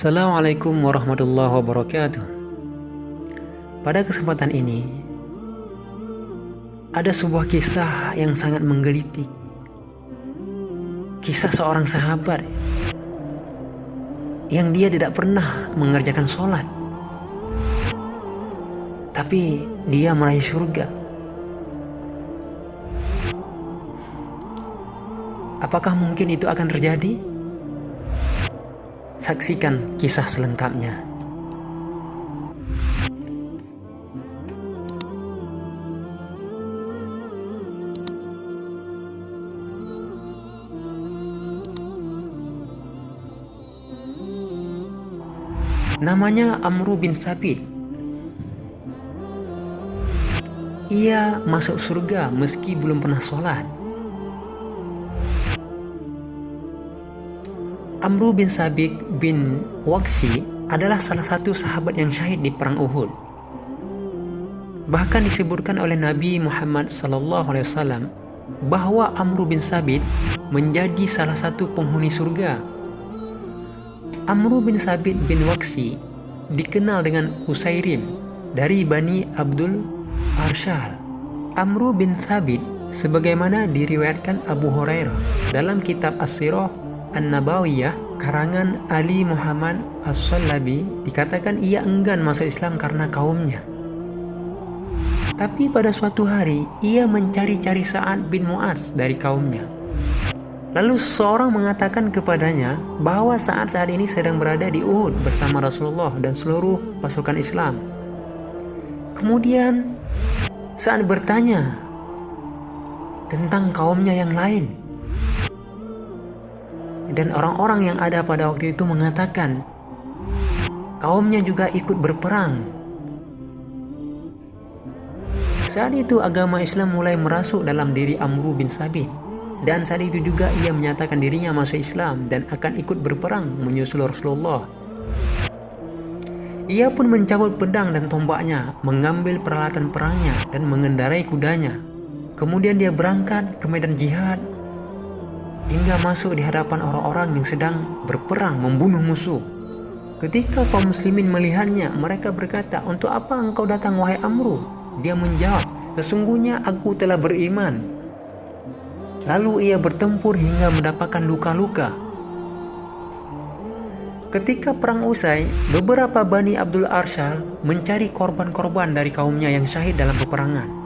Assalamualaikum warahmatullahi wabarakatuh. Pada kesempatan ini ada sebuah kisah yang sangat menggelitik. Kisah seorang sahabat yang dia tidak pernah mengerjakan sholat, tapi dia meraih surga. Apakah mungkin itu akan terjadi? Saksikan kisah selengkapnya. Namanya Amru bin Sabit. Ia masuk surga meski belum pernah sholat. Amru bin Sabit bin Waqsi adalah salah satu sahabat yang syahid di perang Uhud. Bahkan disebutkan oleh Nabi Muhammad SAW bahwa Amru bin Sabit menjadi salah satu penghuni surga. Amru bin Sabit bin Waqsi dikenal dengan Usairim dari Bani Abdul Arshal. Amru bin Sabit sebagaimana diriwayatkan Abu Hurairah dalam kitab As-Sirah An-Nabawiyah karangan Ali Muhammad As-Sallabi, dikatakan ia enggan masuk Islam karena kaumnya. Tapi pada suatu hari ia mencari-cari Sa'ad bin Mu'adz dari kaumnya. Lalu seseorang mengatakan kepadanya bahwa Sa'ad saat ini sedang berada di Uhud bersama Rasulullah dan seluruh pasukan Islam. Kemudian Sa'ad bertanya tentang kaumnya yang lain. Dan orang-orang yang ada pada waktu itu mengatakan kaumnya juga ikut berperang. Saat itu agama Islam mulai merasuk dalam diri Amru bin Sabit. Dan saat itu juga ia menyatakan dirinya masuk Islam dan akan ikut berperang menyusul Rasulullah. Ia pun mencabut pedang dan tombaknya, mengambil peralatan perangnya dan mengendarai kudanya. Kemudian dia berangkat ke medan jihad hingga masuk di hadapan orang-orang yang sedang berperang membunuh musuh. Ketika kaum muslimin melihatnya, mereka berkata, "Untuk apa engkau datang wahai Amru?" Dia menjawab, "Sesungguhnya aku telah beriman." Lalu ia bertempur hingga mendapatkan luka-luka. Ketika perang usai, beberapa Bani Abdul Arshal mencari korban-korban dari kaumnya yang syahid dalam peperangan.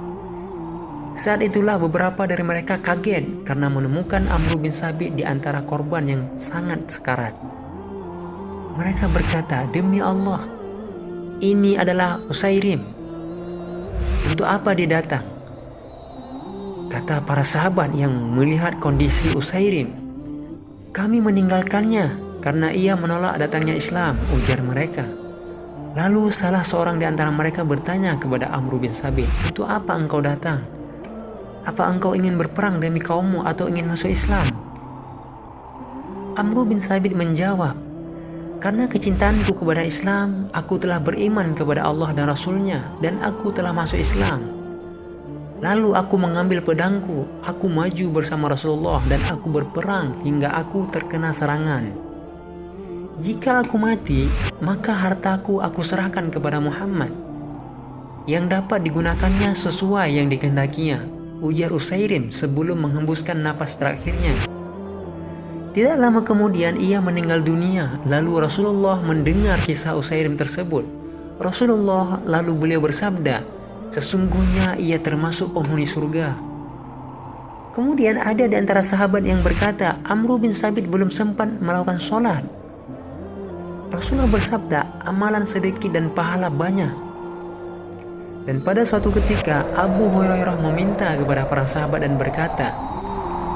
Saat itulah beberapa dari mereka kaget karena menemukan Amru bin Sabit di antara korban yang sangat sekarat. Mereka berkata, "Demi Allah, ini adalah Usairim. Untuk apa dia datang?" Kata para sahabat yang melihat kondisi Usairim, "Kami meninggalkannya karena ia menolak datangnya Islam," ujar mereka. Lalu salah seorang di antara mereka bertanya kepada Amru bin Sabit, "Untuk apa engkau datang? Apa engkau ingin berperang demi kaummu atau ingin masuk Islam?" Amru bin Sabit menjawab, "Karena kecintaanku kepada Islam, aku telah beriman kepada Allah dan Rasulnya, dan aku telah masuk Islam. Lalu aku mengambil pedangku, aku maju bersama Rasulullah dan aku berperang hingga aku terkena serangan. Jika aku mati, maka hartaku aku serahkan kepada Muhammad yang dapat digunakannya sesuai yang dikehendakinya," ujar Usairim sebelum menghembuskan napas terakhirnya. Tidak lama kemudian ia meninggal dunia. Lalu Rasulullah mendengar kisah Usairim tersebut. Rasulullah lalu beliau bersabda, "Sesungguhnya ia termasuk penghuni surga." Kemudian ada di antara sahabat yang berkata, "Amru bin Sabit belum sempat melakukan sholat." Rasulullah bersabda, "Amalan sedikit dan pahala banyak." Dan pada suatu ketika Abu Hurairah meminta kepada para sahabat dan berkata,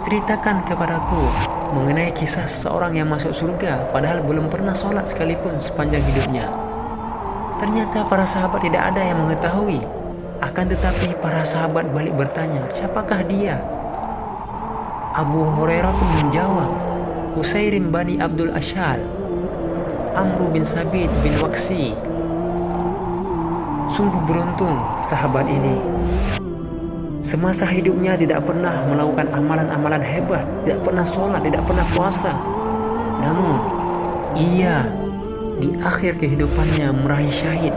"Ceritakan kepadaku mengenai kisah seseorang yang masuk surga padahal belum pernah sholat sekalipun sepanjang hidupnya." Ternyata para sahabat tidak ada yang mengetahui. Akan tetapi para sahabat balik bertanya, "Siapakah dia?" Abu Hurairah pun menjawab, "Usairim Bani Abdul Ashal, Amru bin Sabit bin Waqsi." Sungguh beruntung sahabat ini. Semasa hidupnya tidak pernah melakukan amalan-amalan hebat, tidak pernah sholat, tidak pernah puasa. Namun ia di akhir kehidupannya meraih syahid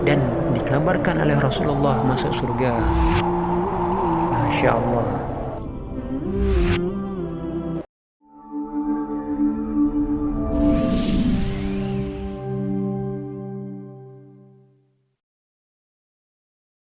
dan dikabarkan oleh Rasulullah masuk surga. Masya Allah.